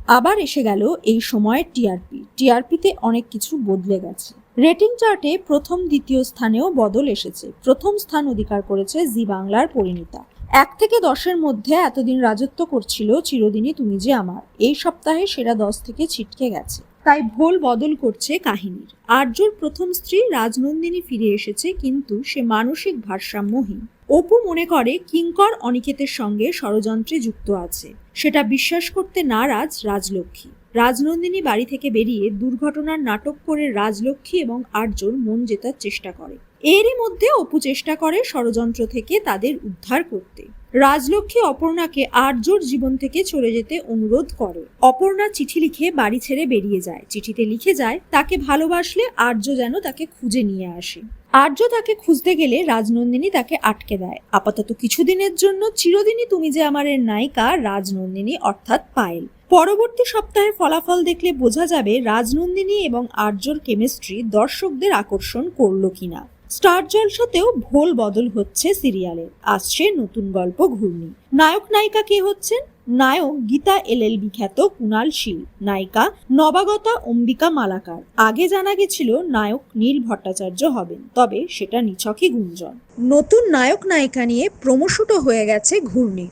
আবার এসে গেল এই সময়ের টিআরপিতে অনেক কিছু বদলে গেছে। রেটিং চার্টে প্রথম দ্বিতীয় স্থানেও বদল এসেছে। প্রথম স্থান অধিকার করেছে জি বাংলার পরিণীতা। 1 থেকে 10-এর মধ্যে এতদিন রাজত্ব করছিল চিরদিনই তুমি যে আমার। এই সপ্তাহে সেরা 10 থেকে ছিটকে গেছে। তাই ভোল বদল করছে কাহিনীর। আর্যর প্রথম স্ত্রী রাজনন্দিনী ফিরে এসেছে, কিন্তু সে মানসিক ভারসাম্যহীন। অপু মনে করে কিঙ্কর অনিকেতের সঙ্গে ষড়যন্ত্রে যুক্ত আছে। সেটা বিশ্বাস করতে নারাজ রাজলক্ষ্মী। রাজনন্দিনী বাড়ি থেকে বেরিয়ে দুর্ঘটনার নাটক করে রাজলক্ষ্মী এবং আর্যর মন জেতার চেষ্টা করে। এরই মধ্যে অপু চেষ্টা করে ষড়যন্ত্র থেকে তাদের উদ্ধার করতে। রাজলক্ষ্মী অপর্ণাকে আর্যর জীবন থেকে চলে যেতে অনুরোধ করে। অপর্ণা চিঠি লিখে বাড়ি ছেড়ে বেরিয়ে যায়। চিঠিতে লিখে যায় তাকে ভালোবাসলে আর্য যেন তাকে খুঁজে নিয়ে আসে। আর্য তাকে খুঁজতে গেলে রাজনন্দিনী তাকে আটকে দেয়। আপাতত কিছুদিনের জন্য চিরদিনই তুমি যে আমারের নায়িকা রাজনন্দিনী অর্থাৎ পায়েল। পরবর্তী সপ্তাহে ফলাফল দেখলে বোঝা যাবে রাজনন্দিনী এবং আর্যর কেমিস্ট্রি দর্শকদের আকর্ষণ করলো কিনা। স্টার জলসাতেও ভোল বদল হচ্ছে সিরিয়ালের। আসছে নতুন গল্প ঘূর্ণি। নায়ক নায়িকা কে হচ্ছেন? নায়ক গীতা এলএলবি খ্যাত কুণাল শীল, নায়িকা নবাগতা অম্বিকা মালাকার। আগে জানা গেছিল নায়ক নীল ভট্টাচার্য হবেন, তবে সেটা নিছকই গুঞ্জন। নতুন নায়ক নায়িকা নিয়ে প্রমোশুটও হয়ে গেছে ঘূর্ণি।